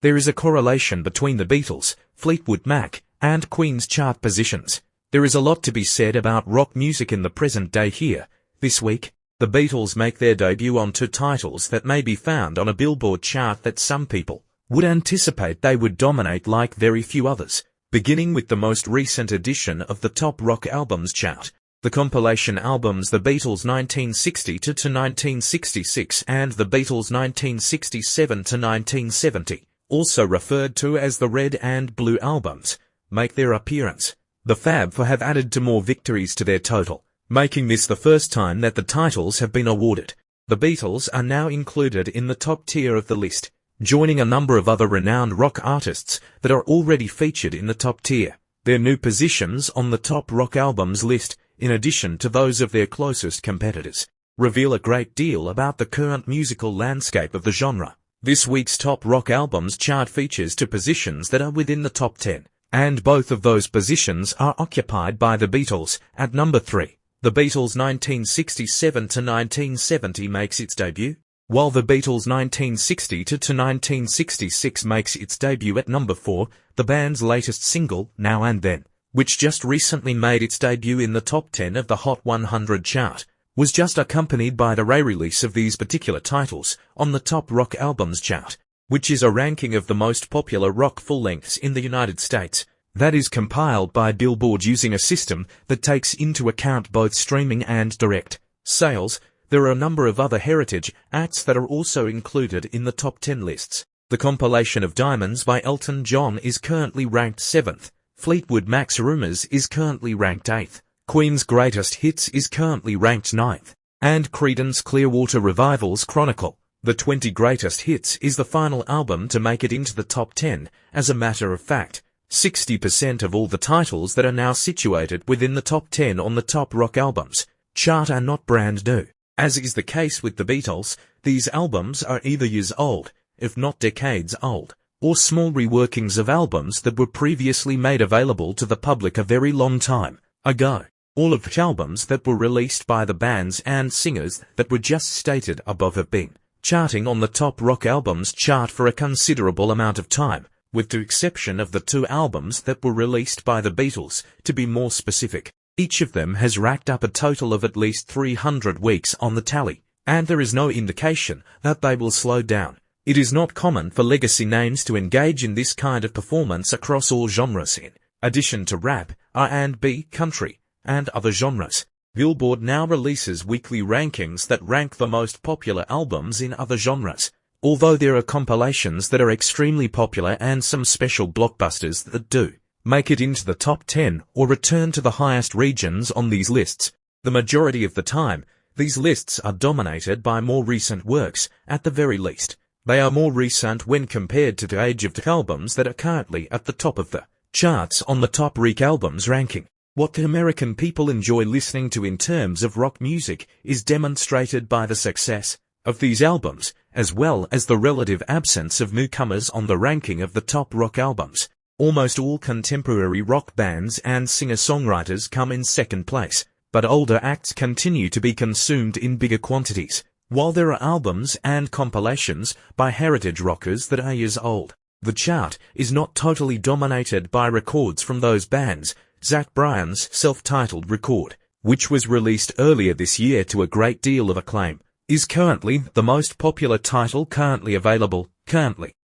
There is a correlation between the Beatles, Fleetwood Mac, and Queen's chart positions. There is a lot to be said about rock music in the present day here. This week, the Beatles make their debut on two titles that may be found on a Billboard chart that some people would anticipate they would dominate like very few others, beginning with the most recent edition of the Top Rock Albums chart. The compilation albums The Beatles 1960 to 1966 and The Beatles 1967 to 1970, also referred to as the Red and Blue albums, make their appearance. The Fab Four have added 2 more victories to their total, making this the first time that the titles have been awarded. The Beatles are now included in the top tier of the list, joining a number of other renowned rock artists that are already featured in the top tier. Their new positions on the Top Rock Albums list, in addition to those of their closest competitors, reveal a great deal about the current musical landscape of the genre. This week's Top Rock Albums chart features 2 positions that are within the top 10, and both of those positions are occupied by the Beatles at number 3. The Beatles 1967 to 1970 makes its debut, while the Beatles 1960 to 1966 makes its debut at number 4, the band's latest single, Now and Then, which just recently made its debut in the top 10 of the Hot 100 chart, was just accompanied by the re-release of these particular titles on the Top Rock Albums chart, which is a ranking of the most popular rock full-lengths in the United States, that is compiled by Billboard using a system that takes into account both streaming and direct sales. There are a number of other heritage acts that are also included in the top 10 lists. The compilation of Diamonds by Elton John is currently ranked 7th. Fleetwood Mac's Rumours is currently ranked 8th. Queen's Greatest Hits is currently ranked 9th. And Creedence Clearwater Revival's Chronicle, the 20 Greatest Hits, is the final album to make it into the top 10. As a matter of fact, 60% of all the titles that are now situated within the top 10 on the Top Rock Albums chart are not brand new. As is the case with the Beatles, these albums are either years old, if not decades old, or small reworkings of albums that were previously made available to the public a very long time ago. All of the albums that were released by the bands and singers that were just stated above have been charting on the Top Rock Albums chart for a considerable amount of time, with the exception of the 2 albums that were released by the Beatles. To be more specific, each of them has racked up a total of at least 300 weeks on the tally, and there is no indication that they will slow down. It is not common for legacy names to engage in this kind of performance across all genres in addition to rap, R&B, country, and other genres. Billboard now releases weekly rankings that rank the most popular albums in other genres. Although there are compilations that are extremely popular and some special blockbusters that do make it into the top 10 or return to the highest regions on these lists, the majority of the time, these lists are dominated by more recent works. At the very least, they are more recent when compared to the age of the albums that are currently at the top of the charts on the Top Rock Albums ranking. What the American people enjoy listening to in terms of rock music is demonstrated by the success of these albums, as well as the relative absence of newcomers on the ranking of the Top Rock Albums. Almost all contemporary rock bands and singer-songwriters come in second place, but older acts continue to be consumed in bigger quantities, while there are albums and compilations by heritage rockers that are years old. The chart is not totally dominated by records from those bands. Zach Bryan's self-titled record, which was released earlier this year to a great deal of acclaim, is currently the most popular title currently available.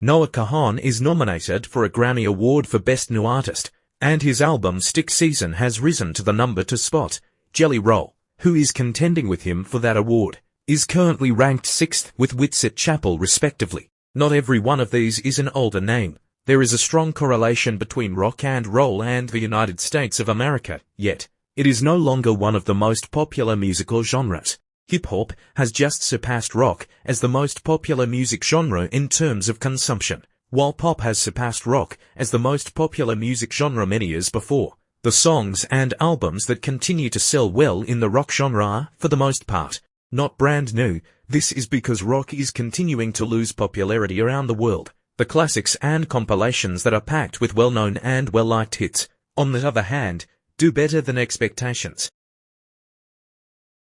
Noah Kahan is nominated for a Grammy Award for Best New Artist, and his album Stick Season has risen to the number 2 spot. Jelly Roll, who is contending with him for that award, is currently ranked 6th with Whitsett Chapel respectively. Not every one of these is an older name. There is a strong correlation between rock and roll and the United States of America, yet it is no longer one of the most popular musical genres. Hip-hop has just surpassed rock as the most popular music genre in terms of consumption, while pop has surpassed rock as the most popular music genre many years before. The songs and albums that continue to sell well in the rock genre are, for the most part, not brand new. This is because rock is continuing to lose popularity around the world. The classics and compilations that are packed with well-known and well-liked hits, on the other hand, do better than expectations.